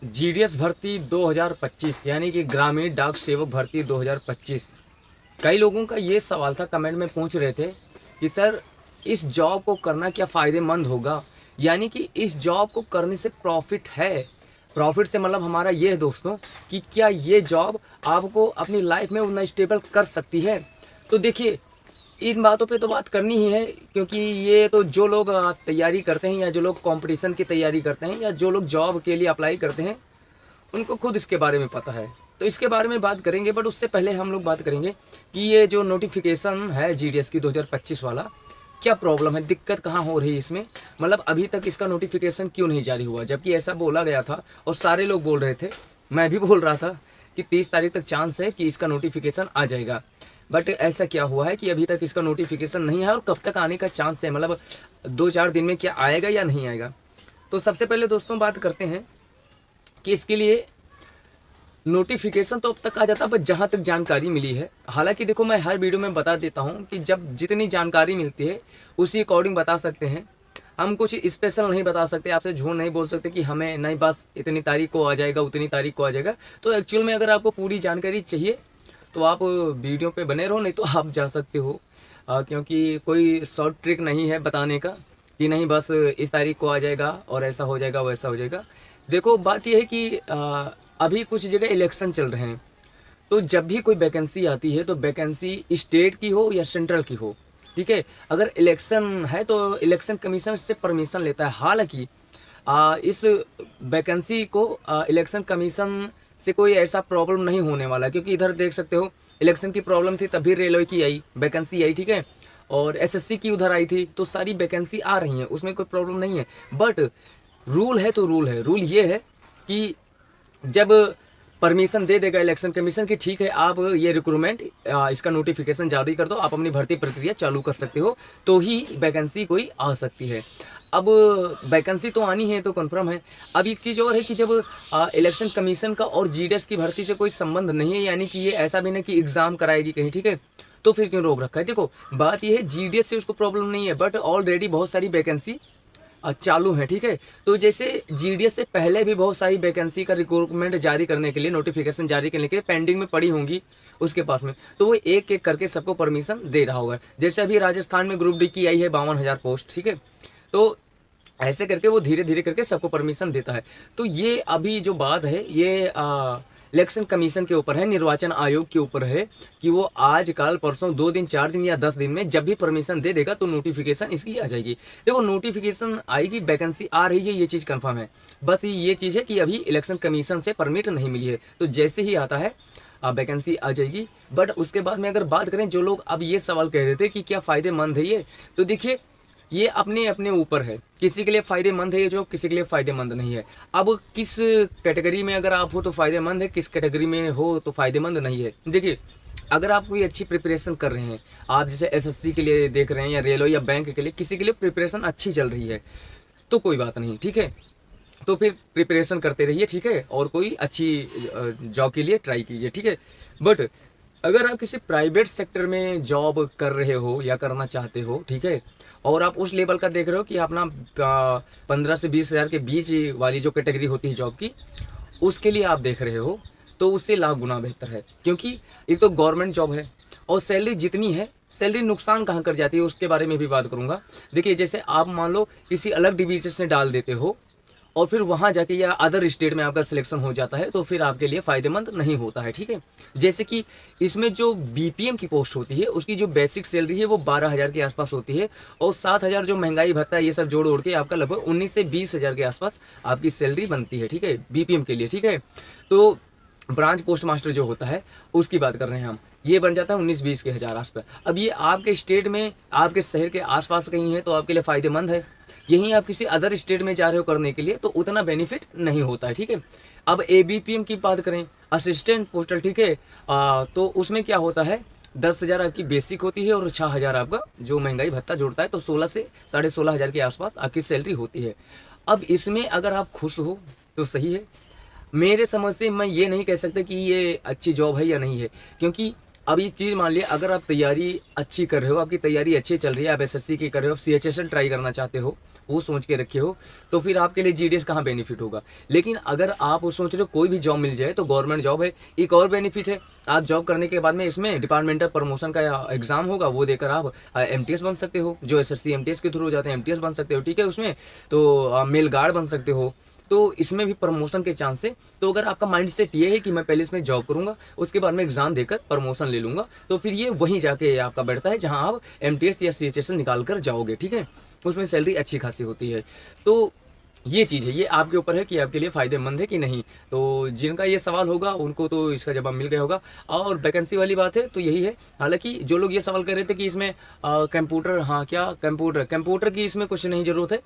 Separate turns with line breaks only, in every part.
GDS भर्ती 2025 यानी कि ग्रामीण डाक सेवक भर्ती 2025। कई लोगों का ये सवाल था, कमेंट में पूछ रहे थे कि सर इस जॉब को करना क्या फ़ायदेमंद होगा, यानी कि इस जॉब को करने से प्रॉफिट है। प्रॉफिट से मतलब हमारा ये है दोस्तों कि क्या ये जॉब आपको अपनी लाइफ में उतना स्टेबल कर सकती है। तो देखिए, इन बातों पे तो बात करनी ही है, क्योंकि ये तो जो लोग तैयारी करते हैं या जो लोग कंपटीशन की तैयारी करते हैं या जो लोग जॉब के लिए अप्लाई करते हैं उनको खुद इसके बारे में पता है। तो इसके बारे में बात करेंगे, बट उससे पहले हम लोग बात करेंगे कि ये जो नोटिफिकेशन है जीडीएस की 2025 वाला, क्या प्रॉब्लम है, दिक्कत कहाँ हो रही है इसमें, मतलब अभी तक इसका नोटिफिकेशन क्यों नहीं जारी हुआ, जबकि ऐसा बोला गया था और सारे लोग बोल रहे थे, मैं भी बोल रहा था कि 30 तारीख तक चांस है कि इसका नोटिफिकेशन आ जाएगा। बट ऐसा क्या हुआ है कि अभी तक इसका नोटिफिकेशन नहीं है, और कब तक आने का चांस है, मतलब 2-4 दिन में क्या आएगा या नहीं आएगा। तो सबसे पहले दोस्तों बात करते हैं कि इसके लिए नोटिफिकेशन तो अब तक आ जाता है, बस जहाँ तक जानकारी मिली है। हालांकि देखो, मैं हर वीडियो में बता देता हूँ कि जब जितनी जानकारी मिलती है उसी अकॉर्डिंग बता सकते हैं। हम कुछ स्पेशल नहीं बता सकते, आपसे झूठ नहीं बोल सकते कि हमें नहीं बस इतनी तारीख को आ जाएगा, उतनी तारीख को आ जाएगा। तो एक्चुअल में अगर आपको पूरी जानकारी चाहिए तो आप वीडियो पे बने रहो, नहीं तो आप जा सकते हो, क्योंकि कोई शॉर्ट ट्रिक नहीं है बताने का कि नहीं बस इस तारीख को आ जाएगा और ऐसा हो जाएगा वैसा हो जाएगा। देखो, बात यह है कि अभी कुछ जगह इलेक्शन चल रहे हैं, तो जब भी कोई वैकेंसी आती है तो वैकेंसी स्टेट की हो या सेंट्रल की हो, ठीक है, अगर इलेक्शन है तो इलेक्शन कमीशन से परमिशन लेता है। हालांकि इस वैकेंसी को इलेक्शन कमीशन से कोई ऐसा प्रॉब्लम नहीं होने वाला, क्योंकि इधर देख सकते हो इलेक्शन की प्रॉब्लम थी तभी रेलवे की आई वैकेंसी आई, ठीक है, और एसएससी की उधर आई थी, तो सारी वैकेंसी आ रही हैं, उसमें कोई प्रॉब्लम नहीं है। बट रूल है तो रूल है, रूल ये है कि जब परमिशन दे देगा इलेक्शन कमीशन की, ठीक है आप ये रिक्रूटमेंट इसका नोटिफिकेशन जारी कर दो, आप अपनी भर्ती प्रक्रिया चालू कर सकते हो, तो ही वैकेंसी कोई आ सकती है। अब वैकेंसी तो आनी है तो कंफर्म है। अब एक चीज़ और है कि जब इलेक्शन कमीशन का और जीडीएस की भर्ती से कोई संबंध नहीं है, यानी कि ये ऐसा भी नहीं कि एग्जाम कराएगी कहीं, ठीक है, तो फिर क्यों रोक रखा है। देखो, बात ये है जीडीएस से उसको प्रॉब्लम नहीं है, बट ऑलरेडी बहुत सारी वैकेंसी चालू है, ठीक है। तो जैसे जीडीएस से पहले भी बहुत सारी वैकेंसी का रिक्रूटमेंट जारी करने के लिए, नोटिफिकेशन जारी करने के लिए पेंडिंग में पड़ी होंगी उसके पास में, तो वो एक एक करके सबको परमिशन दे रहा होगा। जैसे अभी राजस्थान में ग्रुप डी की आई है 52,000 पोस्ट, ठीक है, तो ऐसे करके वो धीरे धीरे करके सबको परमिशन देता है। तो ये अभी जो बात है ये इलेक्शन कमीशन के ऊपर है, निर्वाचन आयोग के ऊपर है कि वो आज कल परसों 2 दिन 4 दिन या 10 दिन में जब भी परमिशन दे देगा तो नोटिफिकेशन इसकी आ जाएगी। देखो, नोटिफिकेशन आएगी, वैकेंसी आ रही है, ये चीज़ कंफर्म है। बस ये चीज़ है कि अभी इलेक्शन कमीशन से परमिट नहीं मिली है, तो जैसे ही आता है वैकेंसी आ जाएगी। बट उसके बाद में अगर बात करें, जो लोग अब ये सवाल कह रहे थे कि क्या फ़ायदेमंद है ये, तो देखिए ये अपने अपने ऊपर है, किसी के लिए फ़ायदेमंद है ये जॉब, किसी के लिए फ़ायदेमंद नहीं है। अब किस कैटेगरी में अगर आप हो तो फ़ायदेमंद है, किस कैटेगरी में हो तो फ़ायदेमंद नहीं है। देखिए, अगर आप कोई अच्छी प्रिपरेशन कर रहे हैं, आप जैसे एसएससी के लिए देख रहे हैं या रेलवे या बैंक के लिए, किसी के लिए प्रिपरेशन अच्छी चल रही है तो कोई बात नहीं, ठीक है, तो फिर प्रिपरेशन करते रहिए, ठीक है, और कोई अच्छी जॉब के लिए ट्राई कीजिए, ठीक है। बट अगर आप किसी प्राइवेट सेक्टर में जॉब कर रहे हो या करना चाहते हो, ठीक है, और आप उस लेवल का देख रहे हो कि अपना 15 से 20 हज़ार के बीच वाली जो कैटेगरी होती है जॉब की, उसके लिए आप देख रहे हो, तो उससे लाख गुना बेहतर है। क्योंकि एक तो गवर्नमेंट जॉब है और सैलरी जितनी है, सैलरी नुकसान कहाँ कर जाती है उसके बारे में भी बात करूंगा। देखिए, जैसे आप मान लो किसी अलग डिवीजन से डाल देते हो और फिर वहां जाके या अदर स्टेट में आपका सिलेक्शन हो जाता है, तो फिर आपके लिए फ़ायदेमंद नहीं होता है, ठीक है। जैसे कि इसमें जो बीपीएम की पोस्ट होती है उसकी जो बेसिक सैलरी है वो 12,000 के आसपास होती है, और 7,000 जो महंगाई भत्ता है ये सब जोड़ उड़ के आपका लगभग 19 से 20,000 के आसपास आपकी सैलरी बनती है, ठीक है, बीपीएम के लिए, ठीक है। तो ब्रांच पोस्ट मास्टर जो होता है उसकी बात कर रहे हैं हम, ये बन जाता है 19-20 के हज़ार आसपास। अब ये आपके स्टेट में, आपके शहर के आसपास कहीं है तो आपके लिए फ़ायदेमंद है। यहीं आप किसी अदर स्टेट में जा रहे हो करने के लिए तो उतना बेनिफिट नहीं होता है, ठीक है। अब एबीपीएम की बात करें, असिस्टेंट पोस्टल, ठीक है, तो उसमें क्या होता है, 10,000 आपकी बेसिक होती है और 6,000 आपका जो महंगाई भत्ता जुड़ता है, तो 16 से 16,500 के आसपास आपकी सैलरी होती है। अब इसमें अगर आप खुश हो तो सही है, मेरे समझ से मैं ये नहीं कह सकता कि ये अच्छी जॉब है या नहीं है, क्योंकि अब एक चीज़ मान लिया, अगर आप तैयारी अच्छी कर रहे हो, आपकी तैयारी अच्छी चल रही है, आप एसएससी की कर रहे हो, आप सीएचएसएल ट्राई करना चाहते हो, वो सोच के रखे हो, तो फिर आपके लिए जीडीएस कहाँ बेनिफिट होगा। लेकिन अगर आप वो सोच रहे हो कोई भी जॉब मिल जाए तो गवर्नमेंट जॉब है, एक और बेनिफिट है, आप जॉब करने के बाद में इसमें डिपार्टमेंटल प्रमोशन का एग्जाम होगा, वो देकर आप एमटीएस बन सकते हो, जो एसएससी एमटीएस के थ्रू हो जाते हैं, एमटीएस बन सकते हो, ठीक है। उसमें तो मेल गार्ड बन सकते हो, तो इसमें भी प्रमोशन के चांस है। तो अगर आपका माइंड सेट ये है कि मैं पहले इसमें जॉब करूंगा, उसके बाद में एग्जाम देकर प्रमोशन ले लूंगा, तो फिर ये वहीं जाके आपका बैठता है जहां आप एमटीएस या सीएचएसएल निकाल कर जाओगे, ठीक है। उसमें सैलरी अच्छी खासी होती है। तो ये चीज़ है, ये आपके ऊपर है कि आपके लिए फ़ायदेमंद है कि नहीं। तो जिनका ये सवाल होगा उनको तो इसका जवाब मिल गया होगा। और वैकेंसी वाली बात है तो यही है। हालांकि जो लोग ये सवाल कर रहे थे कि इसमें कंप्यूटर, हाँ क्या कंप्यूटर की इसमें कुछ नहीं ज़रूरत है,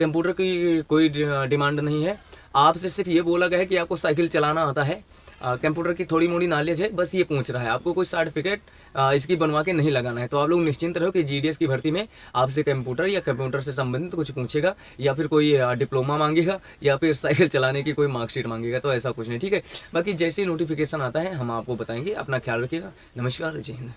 कंप्यूटर की कोई डिमांड नहीं है। आपसे सिर्फ ये बोला गया है कि आपको साइकिल चलाना आता है, कंप्यूटर की थोड़ी मोड़ी नॉलेज है, बस ये पूछ रहा है। आपको कोई सर्टिफिकेट इसकी बनवा के नहीं लगाना है। तो आप लोग निश्चिंत रहो कि जीडीएस की भर्ती में आपसे कंप्यूटर या कंप्यूटर से संबंधित कुछ पूछेगा, या फिर कोई डिप्लोमा मांगेगा, या फिर साइकिल चलाने की कोई मार्कशीट मांगेगा, तो ऐसा कुछ नहीं, ठीक है। बाकी जैसे ही नोटिफिकेशन आता है हम आपको बताएंगे। अपना ख्याल रखिएगा। नमस्कार, जय हिंद।